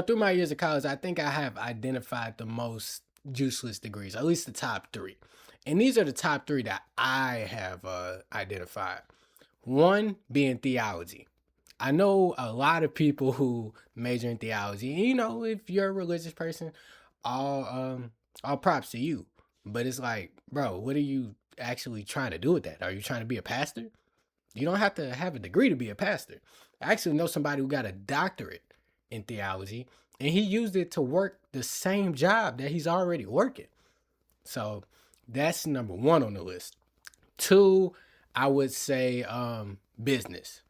through my years of college, I think I have identified the most useless degrees, at least the top three. And these are the top three that I have identified. One being theology. I know a lot of people who major in theology. And, if you're a religious person, all all props to you. But it's like, bro, what are you actually trying to do with that? Are you trying to be a pastor? You don't have to have a degree to be a pastor. I actually know somebody who got a doctorate in theology, and he used it to work the same job that he's already working. So that's number one on the list. Two, I would say business.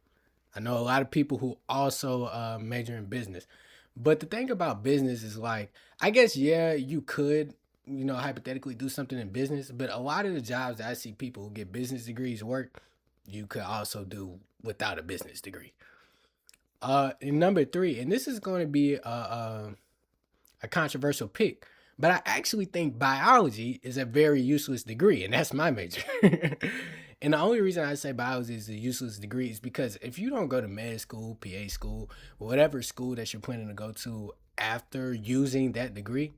I know a lot of people who also major in business. But the thing about business is like, I guess, yeah, you could, hypothetically do something in business, but a lot of the jobs that I see people who get business degrees work, you could also do without a business degree. And number three, and this is going to be a controversial pick, but I actually think biology is a very useless degree, and that's my major. And the only reason I say biology is a useless degree is because if you don't go to med school, PA school, whatever school that you're planning to go to after using that degree,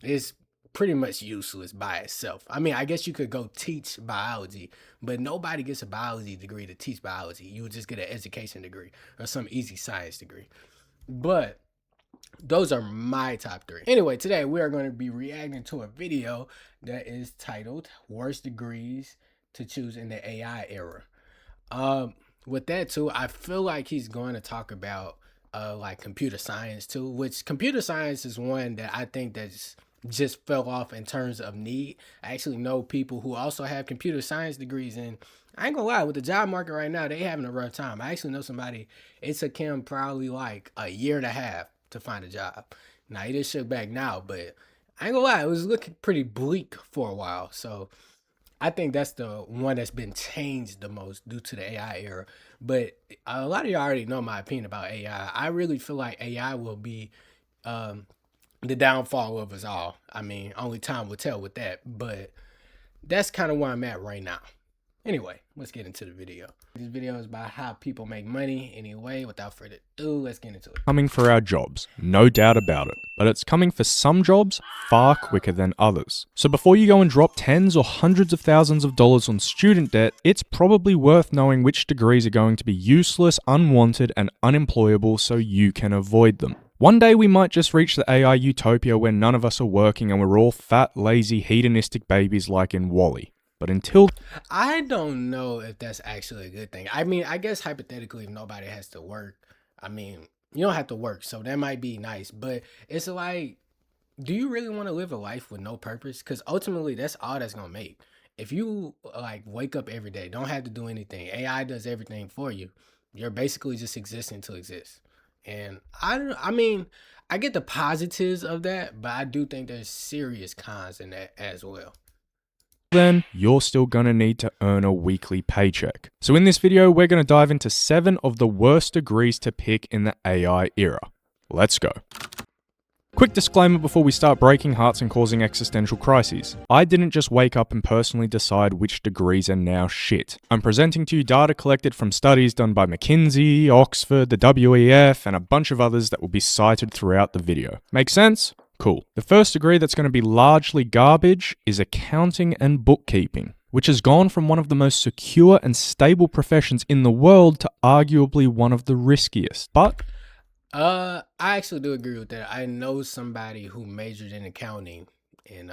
it's pretty much useless by itself. I mean, I guess you could go teach biology, but nobody gets a biology degree to teach biology. You would just get an education degree or some easy science degree. But those are my top three. Anyway, today we are going to be reacting to a video that is titled Worst Degrees to Choose in the AI Era. With that too, I feel like he's going to talk about like computer science too, which computer science is one that I think that's just fell off in terms of need. I actually know people who also have computer science degrees, and I ain't gonna lie, with the job market right now, they having a rough time. I actually know somebody, it took him probably like a year and a half to find a job. Now he just shook back now, but I ain't gonna lie, it was looking pretty bleak for a while. So I think that's the one that's been changed the most due to the AI era. But a lot of you already know my opinion about AI. I really feel like AI will be um, the downfall of us all. I mean, only time will tell with that. But that's kind of where I'm at right now. Anyway, let's get into the video. This video is about how people make money. Anyway, without further ado, let's get into it. Coming for our jobs, no doubt about it, but it's coming for some jobs far quicker than others. So before you go and drop tens or hundreds of thousands of dollars on student debt, it's probably worth knowing which degrees are going to be useless, unwanted, and unemployable so you can avoid them. One day we might just reach the AI utopia where none of us are working and we're all fat, lazy, hedonistic babies like in WALL-E. But until I don't know if that's actually a good thing. I mean, I guess hypothetically, if nobody has to work, I mean, you don't have to work, so that might be nice. But it's like, do you really want to live a life with no purpose? Because ultimately, that's all that's gonna make. If you like wake up every day, don't have to do anything, AI does everything for you. You're basically just existing to exist. And I don't. I mean, I get the positives of that, but I do think there's serious cons in that as well. then, you're still gonna need to earn a weekly paycheck. So in this video, we're gonna dive into 7 of the worst degrees to pick in the AI era. Let's go. Quick disclaimer before we start breaking hearts and causing existential crises. I didn't just wake up and personally decide which degrees are now shit. I'm presenting to you data collected from studies done by McKinsey, Oxford, the WEF, and a bunch of others that will be cited throughout the video. Make sense? Cool. The first degree that's going to be largely garbage is accounting and bookkeeping, which has gone from one of the most secure and stable professions in the world to arguably one of the riskiest. But I actually do agree with that. I know somebody who majored in accounting, and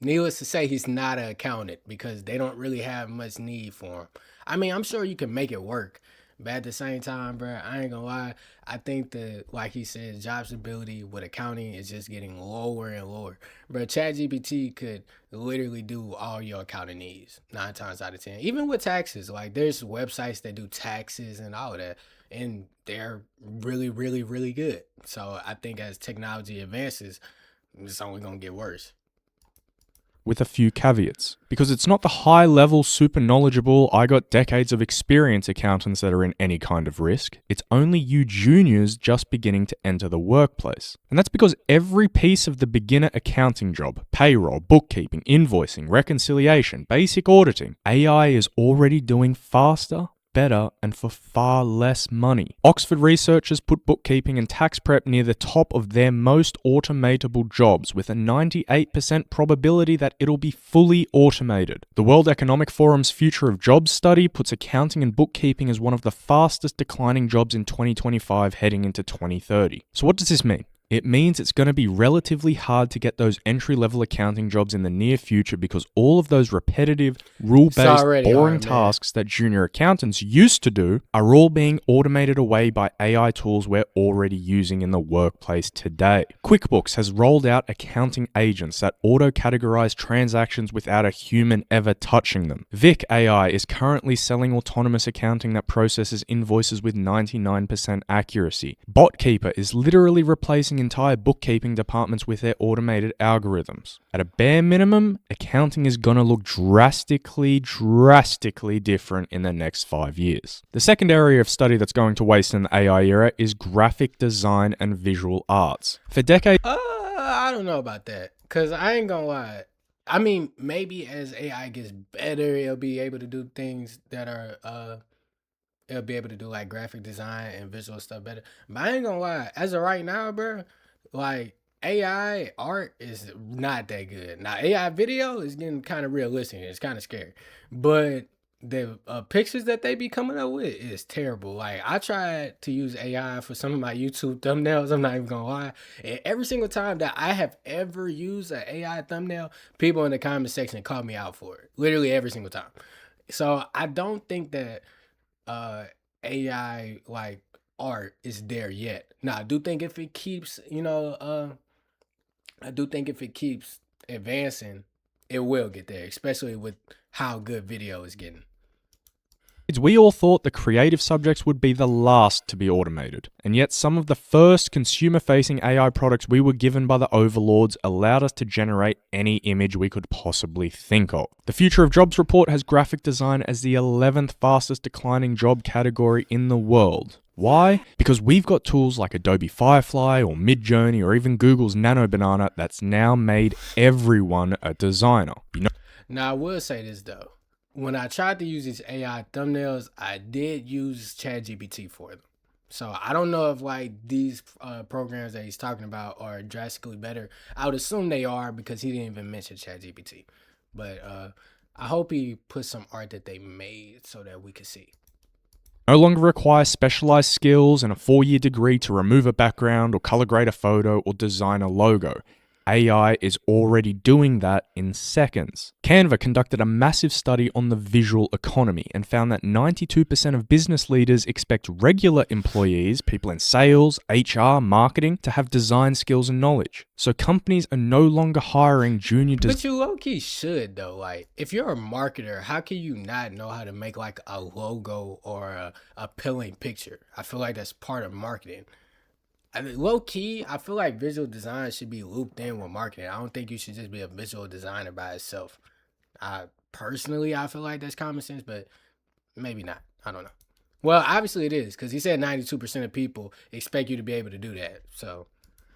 needless to say, he's not an accountant because they don't really have much need for him. I mean, I'm sure you can make it work, but at the same time, bro, I ain't gonna lie. I think that, like he said, job stability with accounting is just getting lower and lower. Bro, ChatGPT could literally do all your accounting needs 9 times out of 10. Even with taxes, like there's websites that do taxes and all of that, and they're really, really, really good. So I think as technology advances, it's only gonna get worse. with a few caveats, because it's not the high-level, super knowledgeable, I got decades of experience accountants that are in any kind of risk. It's only you juniors just beginning to enter the workplace. And that's because every piece of the beginner accounting job, payroll, bookkeeping, invoicing, reconciliation, basic auditing, AI is already doing faster better and for far less money. Oxford researchers put bookkeeping and tax prep near the top of their most automatable jobs, with a 98% probability that it'll be fully automated. The World Economic Forum's Future of Jobs study puts accounting and bookkeeping as one of the fastest declining jobs in 2025 heading into 2030. So what does this mean? It means it's going to be relatively hard to get those entry-level accounting jobs in the near future because all of those repetitive, rule-based, boring tasks that junior accountants used to do are all being automated away by AI tools we're already using in the workplace today. QuickBooks has rolled out accounting agents that auto-categorize transactions without a human ever touching them. Vic AI is currently selling autonomous accounting that processes invoices with 99% accuracy. BotKeeper is literally replacing entire bookkeeping departments with their automated algorithms. At a bare minimum, accounting is going to look drastically different in the next 5 years. The second area of study that's going to waste in the AI era is graphic design and visual arts. For decades, I don't know about that, because I ain't gonna lie. I mean, maybe as AI gets better, it'll be able to do things that are it'll be able to do like graphic design and visual stuff better. But I ain't gonna lie, as of right now, bro, like AI art is not that good. Now AI video is getting kind of realistic. It's kind of scary, but the pictures that they be coming up with is terrible. Like I tried to use AI for some of my YouTube thumbnails. I'm not even gonna lie. And every single time that I have ever used an AI thumbnail, people in the comment section call me out for it. Literally every single time. So I don't think that uh AI like art is there yet. Now I do think if it keeps, I do think if it keeps advancing, it will get there, especially with how good video is getting. we all thought the creative subjects would be the last to be automated, and yet some of the first consumer-facing AI products we were given by the overlords allowed us to generate any image we could possibly think of. The Future of Jobs report has graphic design as the 11th fastest declining job category in the world. Why? Because we've got tools like Adobe Firefly or Midjourney or even Google's Nano Banana that's now made everyone a designer. Now I will say this though. When I tried to use these AI thumbnails, I did use ChatGPT for them. So I don't know if like these programs that he's talking about are drastically better. I would assume they are because he didn't even mention ChatGPT. But I hope he put some art that they made so that we could see. No longer require specialized skills and a 4-year degree to remove a background or color grade a photo or design a logo. AI is already doing that in seconds. Canva conducted a massive study on the visual economy and found that 92% of business leaders expect regular employees, people in sales, HR, marketing, to have design skills and knowledge. So companies are no longer hiring junior designers. But you low-key should though. Like if you're a marketer, how can you not know how to make like a logo or a appealing picture? I feel like that's part of marketing. I mean, low key, I feel like visual design should be looped in with marketing. I don't think you should just be a visual designer by itself. I personally, I feel like that's common sense, but maybe not. I don't know. Well, obviously it is because he said 92% of people expect you to be able to do that. So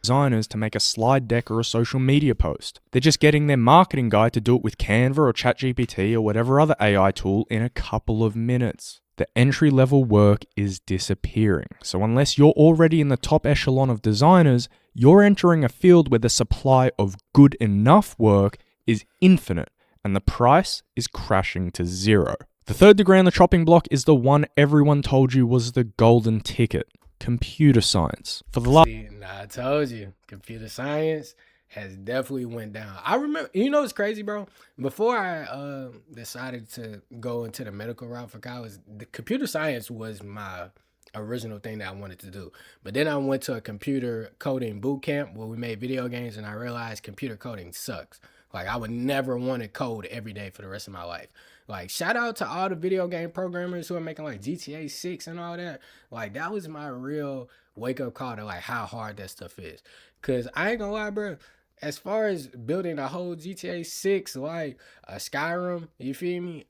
designers to make a slide deck or a social media post. They're just getting their marketing guy to do it with Canva or ChatGPT or whatever other AI tool in a couple of minutes. The entry-level work is disappearing. So unless you're already in the top echelon of designers, you're entering a field where the supply of good enough work is infinite and the price is crashing to zero. The third degree on the chopping block is the one everyone told you was the golden ticket: computer science. I told you, computer science has definitely went down. I remember, what's crazy, bro? Before I decided to go into the medical route for college, the computer science was my original thing that I wanted to do. But then I went to a computer coding boot camp where we made video games, and I realized computer coding sucks. Like I would never want to code every day for the rest of my life. Like shout out to all the video game programmers who are making like GTA 6 and all that. Like that was my real wake up call to like how hard that stuff is. Cause I ain't gonna lie, bro. As far as building a whole GTA 6 like a Skyrim, you feel me?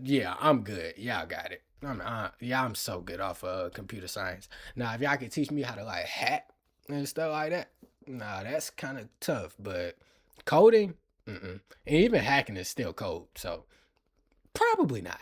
Yeah, I'm good. Y'all got it. I'm so good off computer science. Now, if y'all could teach me how to like hack and stuff like that, nah, that's kind of tough. But coding, and even hacking is still code, so probably not.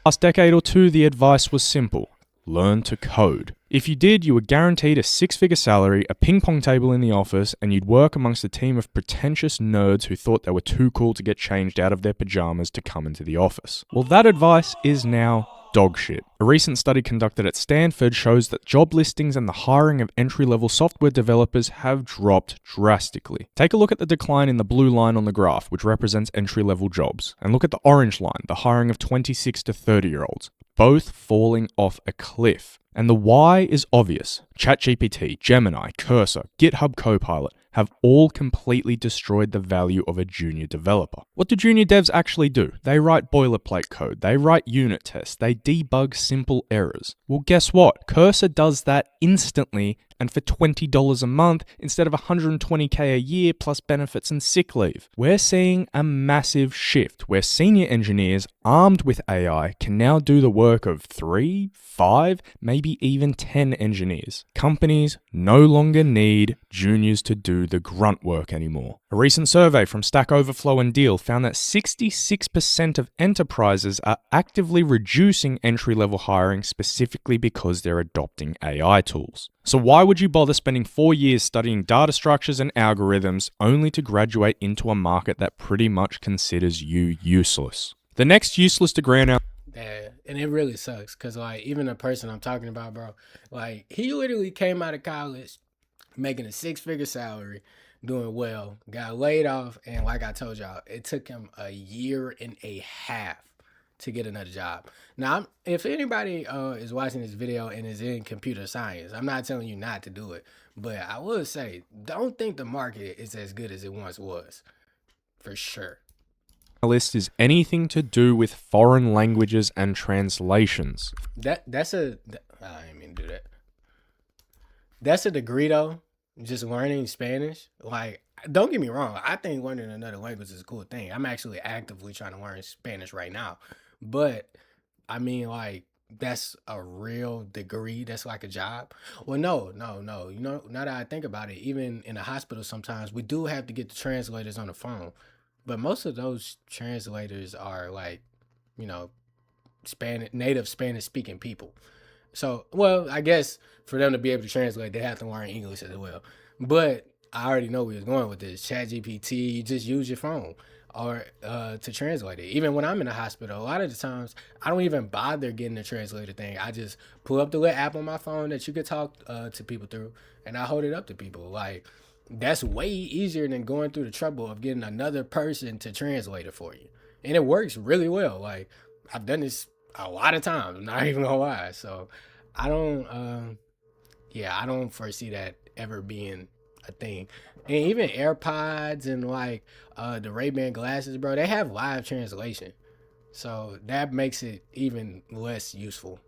Last decade or two, the advice was simple. Learn to code. If you did, you were guaranteed a six-figure salary, a ping pong table in the office, and you'd work amongst a team of pretentious nerds who thought they were too cool to get changed out of their pajamas to come into the office. Well, that advice is now dog shit. A recent study conducted at Stanford shows that job listings and the hiring of entry-level software developers have dropped drastically. Take a look at the decline in the blue line on the graph, which represents entry-level jobs, and look at the orange line, the hiring of 26 to 30-year-olds, both falling off a cliff. And the why is obvious. ChatGPT, Gemini, Cursor, GitHub Copilot have all completely destroyed the value of a junior developer. What do junior devs actually do? They write boilerplate code, they write unit tests, they debug simple errors. Well, guess what? Cursor does that instantly and for $20 a month instead of $120K a year plus benefits and sick leave. We're seeing a massive shift where senior engineers armed with AI can now do the work of 3, 5, maybe even 10 engineers. Companies no longer need juniors to do the grunt work anymore. A recent survey from Stack Overflow and Deal found that 66% of enterprises are actively reducing entry-level hiring specifically because they're adopting AI tools. So why would you bother spending 4 years studying data structures and algorithms only to graduate into a market that pretty much considers you useless? The next useless degree on our Yeah, and it really sucks because, like, even the person I'm talking about, bro, like, he literally came out of college making a six-figure salary, doing well, got laid off, and like I told y'all, it took him a year and a half to get another job. Now, if anybody is watching this video and is in computer science, I'm not telling you not to do it, but I will say, don't think the market is as good as it once was, for sure. list is anything to do with foreign languages and translations. I didn't mean to do that. That's a degree though. Just learning Spanish. Like, don't get me wrong. I think learning another language is a cool thing. I'm actually actively trying to learn Spanish right now. But I mean, like, that's a real degree. That's like a job. Well, no. You know, now that I think about it, even in the hospital, sometimes we do have to get the translators on the phone. But most of those translators are like, you know, native Spanish speaking people. So, well, I guess for them to be able to translate, they have to learn English as well. But I already know where it's going with this. ChatGPT, you just use your phone or to translate it. Even when I'm in the hospital, a lot of the times I don't even bother getting the translator thing. I just pull up the little app on my phone that you could talk to people through, and I hold it up to people. Like, that's way easier than going through the trouble of getting another person to translate it for you. And it works really well. Like, I've done this a lot of times, I'm not even gonna lie. So I don't I don't foresee that ever being a thing. And even AirPods and like the Ray-Ban glasses, bro, they have live translation. So that makes it even less useful.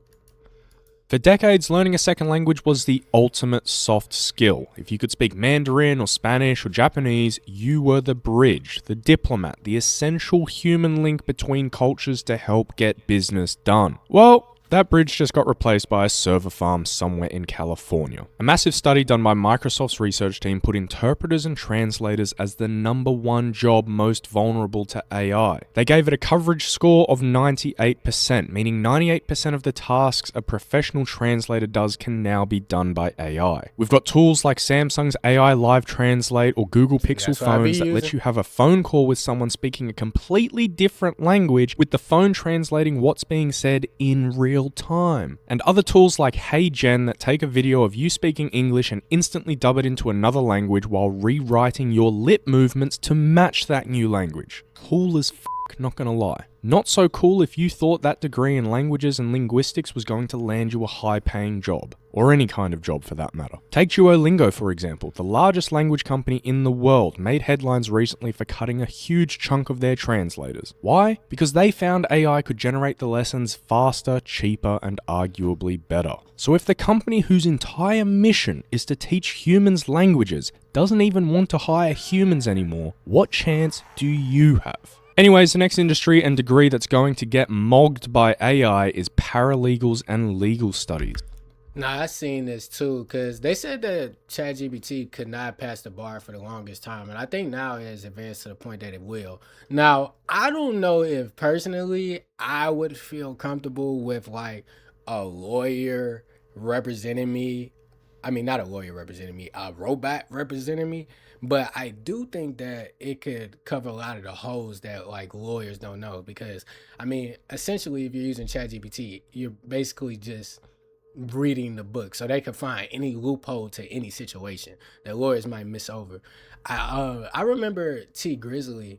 For decades, learning a second language was the ultimate soft skill. If you could speak Mandarin or Spanish or Japanese, you were the bridge, the diplomat, the essential human link between cultures to help get business done. Well, that bridge just got replaced by a server farm somewhere in California. A massive study done by Microsoft's research team put interpreters and translators as the #1 job most vulnerable to AI. They gave it a coverage score of 98%, meaning 98% of the tasks a professional translator does can now be done by AI. We've got tools like Samsung's AI Live Translate or Google Pixel phones that let you have a phone call with someone speaking a completely different language with the phone translating what's being said in real time. And other tools like Hey Gen that take a video of you speaking English and instantly dub it into another language while rewriting your lip movements to match that new language. Cool as f***, not gonna lie. Not so cool if you thought that degree in languages and linguistics was going to land you a high-paying job, or any kind of job for that matter. Take Duolingo, for example. The largest language company in the world made headlines recently for cutting a huge chunk of their translators. Why? Because they found AI could generate the lessons faster, cheaper, and arguably better. So if the company whose entire mission is to teach humans languages doesn't even want to hire humans anymore, what chance do you have? Anyways, the next industry and degree that's going to get mogged by AI is paralegals and legal studies. Nah, I seen this too because they said that ChatGPT could not pass the bar for the longest time, and I think now it has advanced to the point that it will. Now, I don't know if personally I would feel comfortable with like a lawyer representing me. I mean, not a lawyer representing me, a robot representing me. But I do think that it could cover a lot of the holes that like lawyers don't know because I mean, essentially, if you're using ChatGPT, you're basically just reading the book so they can find any loophole to any situation that lawyers might miss over. I remember T Grizzly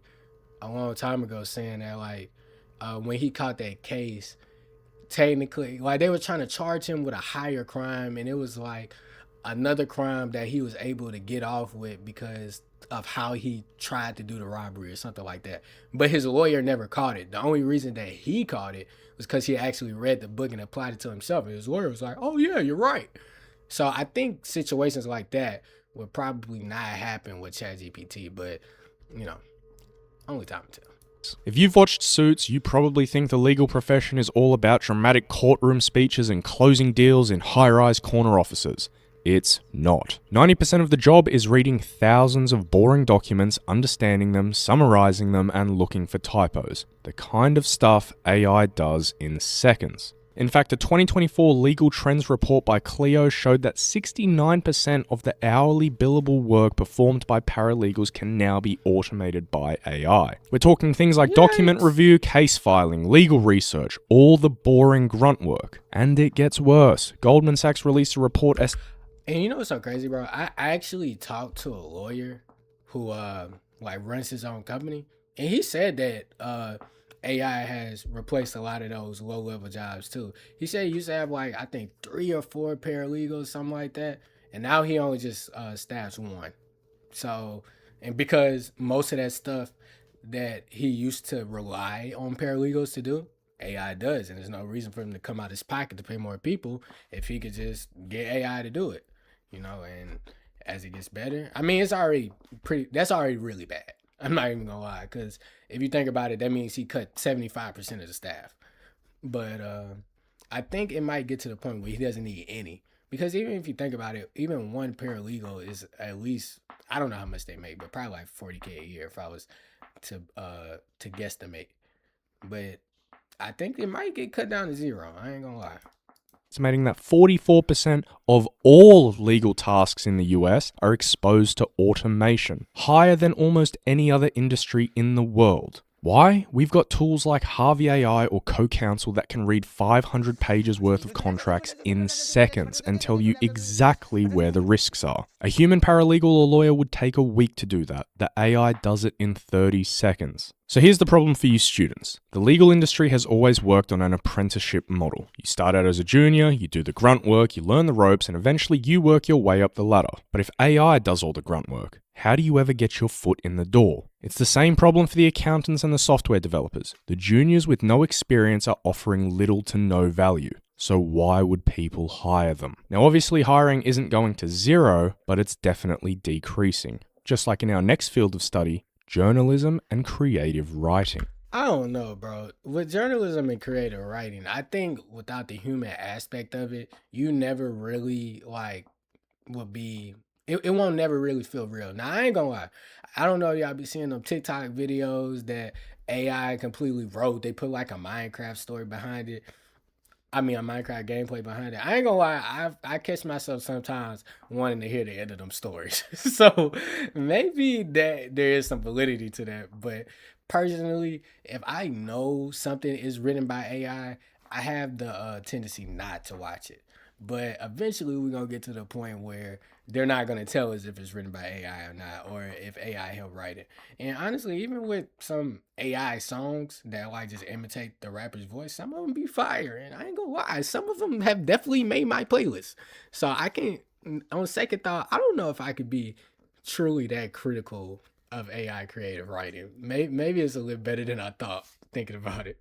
a long time ago saying that like when he caught that case, technically like they were trying to charge him with a higher crime and it was like another crime that he was able to get off with because of how he tried to do the robbery or something like that. But his lawyer never caught it. The only reason that he caught it was because he actually read the book and applied it to himself. And his lawyer was like, "Oh yeah, you're right." So I think situations like that would probably not happen with ChatGPT, but you know, only time will tell. If you've watched Suits, you probably think the legal profession is all about dramatic courtroom speeches and closing deals in high-rise corner offices. It's not. 90% of the job is reading thousands of boring documents, understanding them, summarizing them, and looking for typos. The kind of stuff AI does in seconds. In fact, a 2024 Legal Trends report by Clio showed that 69% of the hourly billable work performed by paralegals can now be automated by AI. We're talking things like document review, case filing, legal research, all the boring grunt work. And it gets worse. Goldman Sachs released a report And you know what's so crazy, bro? I actually talked to a lawyer who like runs his own company, and he said that AI has replaced a lot of those low level jobs too. He said he used to have like I think 3 or 4 paralegals, something like that, and now he only just staffs one. So, and because most of that stuff that he used to rely on paralegals to do, AI does, and there's no reason for him to come out his pocket to pay more people if he could just get AI to do it, you know. And as it gets better, I mean, it's already pretty. That's already really bad. I'm not even gonna lie, because if you think about it, that means he cut 75% of the staff. But I think it might get to the point where he doesn't need any. Because even if you think about it, even one paralegal is at least I don't know how much they make, but probably like 40K a year if I was to guesstimate. But I think it might get cut down to zero. I ain't gonna lie. estimating that 44% of all legal tasks in the US are exposed to automation, higher than almost any other industry in the world. Why? We've got tools like Harvey AI or CoCounsel that can read 500 pages worth of contracts in seconds and tell you exactly where the risks are. A human paralegal or lawyer would take a week to do that. The AI does it in 30 seconds. So here's the problem for you students. The legal industry has always worked on an apprenticeship model. You start out as a junior, you do the grunt work, you learn the ropes, and eventually you work your way up the ladder. But if AI does all the grunt work, how do you ever get your foot in the door? It's the same problem for the accountants and the software developers. The juniors with no experience are offering little to no value. So why would people hire them? Now obviously hiring isn't going to zero, but it's definitely decreasing. Just like in our next field of study, journalism and creative writing. I don't know, bro. With journalism and creative writing, I think without the human aspect of it, you never really like will be it won't never really feel real. Now I ain't gonna lie. I don't know if y'all be seeing them TikTok videos that AI completely wrote. They put like a Minecraft story behind it. I mean, a Minecraft gameplay behind it. I ain't gonna lie, I catch myself sometimes wanting to hear the end of them stories. So maybe that there is some validity to that. But personally, if I know something is written by I have the tendency not to watch it. But eventually, we're gonna get to the point where they're not gonna tell us if it's written by AI or not, or if AI helped write it. And honestly, even with some AI songs that like just imitate the rapper's voice, some of them be fire. And I ain't gonna lie, some of them have definitely made my playlist. So I can, on second thought, I don't know if I could be truly that critical of AI creative writing. Maybe it's a little better than I thought thinking about it.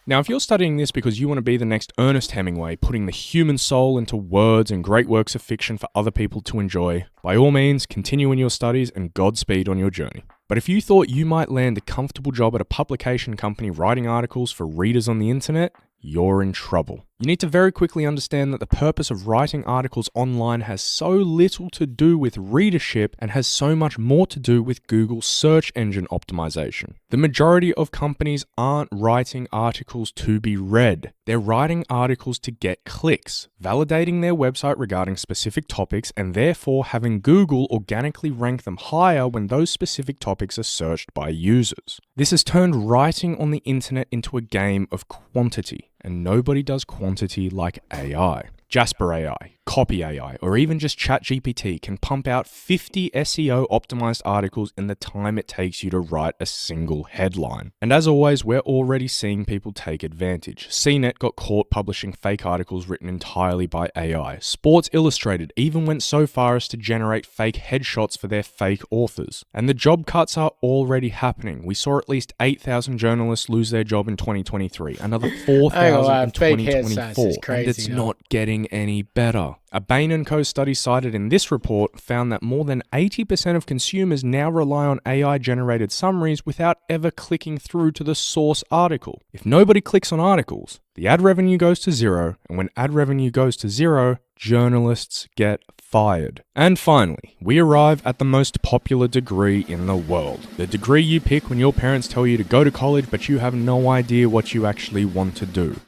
Now, if you're studying this because you want to be the next Ernest Hemingway, putting the human soul into words and great works of fiction for other people to enjoy, by all means, continue in your studies and Godspeed on your journey. But if you thought you might land a comfortable job at a publication company writing articles for readers on the internet, you're in trouble. You need to very quickly understand that the purpose of writing articles online has so little to do with readership and has so much more to do with Google's search engine optimization. The majority of companies aren't writing articles to be read. They're writing articles to get clicks, validating their website regarding specific topics, and therefore having Google organically rank them higher when those specific topics are searched by users. This has turned writing on the internet into a game of quantity, and nobody does quantity like AI. Jasper AI, Copy AI, or even just ChatGPT can pump out 50 SEO optimized articles in the time it takes you to write a single headline. And as always, we're already seeing people take advantage. CNET got caught publishing fake articles written entirely by AI. Sports Illustrated even went so far as to generate fake headshots for their fake authors. And the job cuts are already happening. We saw at least 8,000 journalists lose their job in 2023, another 4,000 in 2024, and it's not getting any better. A Bain & Co study cited in this report found that more than 80% of consumers now rely on AI-generated summaries without ever clicking through to the source article. If nobody clicks on articles, the ad revenue goes to zero, and when ad revenue goes to zero, journalists get fired. And finally, we arrive at the most popular degree in the world. The degree you pick when your parents tell you to go to college, but you have no idea what you actually want to do.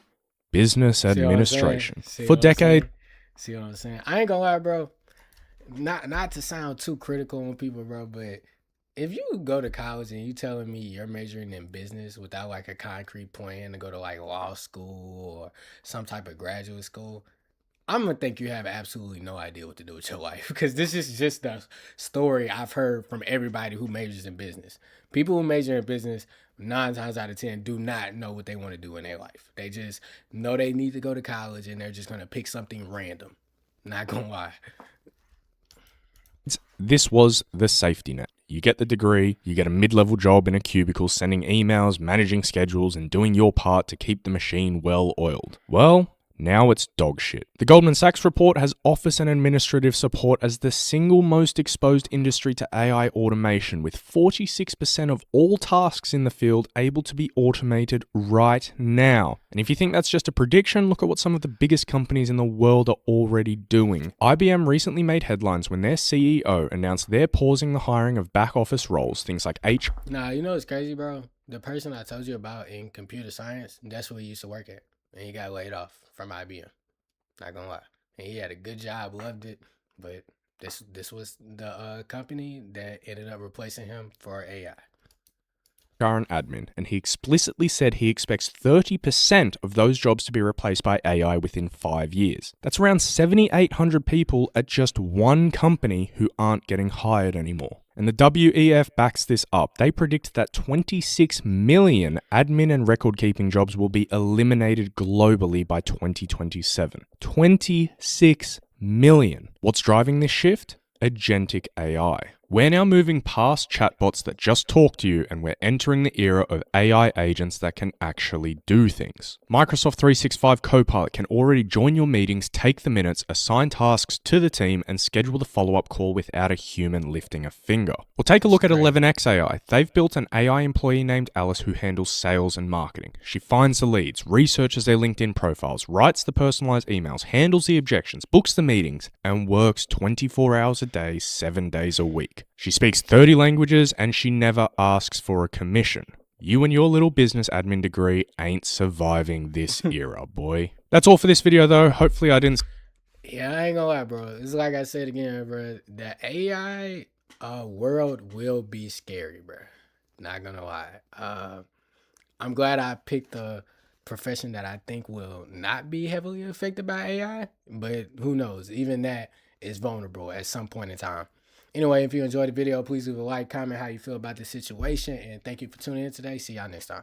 Business administration. For decades. See what I'm saying? I ain't gonna lie, bro. Not to sound too critical on people, bro, but if you go to college and you telling me you're majoring in business without like a concrete plan to go to like law school or some type of graduate school, I'm gonna think you have absolutely no idea what to do with your life, because this is just the story I've heard from everybody who majors in business. People who major in business 9 times out of 10 do not know what they want to do in their life. They just know they need to go to college and they're just gonna pick something random. Not gonna lie. This was the safety net. You get the degree, you get a mid-level job in a cubicle sending emails, managing schedules, and doing your part to keep the machine well oiled. Well, now it's dog shit. The Goldman Sachs report has office and administrative support as the single most exposed industry to AI automation, with 46% of all tasks in the field able to be automated right now. And if you think that's just a prediction, look at what some of the biggest companies in the world are already doing. IBM recently made headlines when their CEO announced they're pausing the hiring of back office roles, things like HR. Nah, you know what's crazy, bro? The person I told you about in computer science, that's where he used to work at. And he got laid off from IBM. Not gonna lie. And he had a good job, loved it, but this was the company that ended up replacing him for AI. And admin, and he explicitly said he expects 30% of those jobs to be replaced by AI within 5 years. That's around 7,800 people at just one company who aren't getting hired anymore. And the WEF backs this up. They predict that 26 million admin and record-keeping jobs will be eliminated globally by 2027. 26 million. What's driving this shift? Agentic AI. We're now moving past chatbots that just talk to you, and we're entering the era of AI agents that can actually do things. Microsoft 365 Copilot can already join your meetings, take the minutes, assign tasks to the team, and schedule the follow-up call without a human lifting a finger. Well, take a look at 11x AI. They've built an AI employee named Alice who handles sales and marketing. She finds the leads, researches their LinkedIn profiles, writes the personalized emails, handles the objections, books the meetings, and works 24 hours a day, 7 days a week. She speaks 30 languages and she never asks for a commission. You and your little business admin degree ain't surviving this era, boy. That's all for this video though. Hopefully I didn't... Yeah, I ain't gonna lie, bro. It's like I said again, bro. The AI world will be scary, bro. Not gonna lie. I'm glad I picked a profession that I think will not be heavily affected by AI, but who knows? Even that is vulnerable at some point in time. Anyway, if you enjoyed the video, please leave a like, comment how you feel about the situation, and thank you for tuning in today. See y'all next time.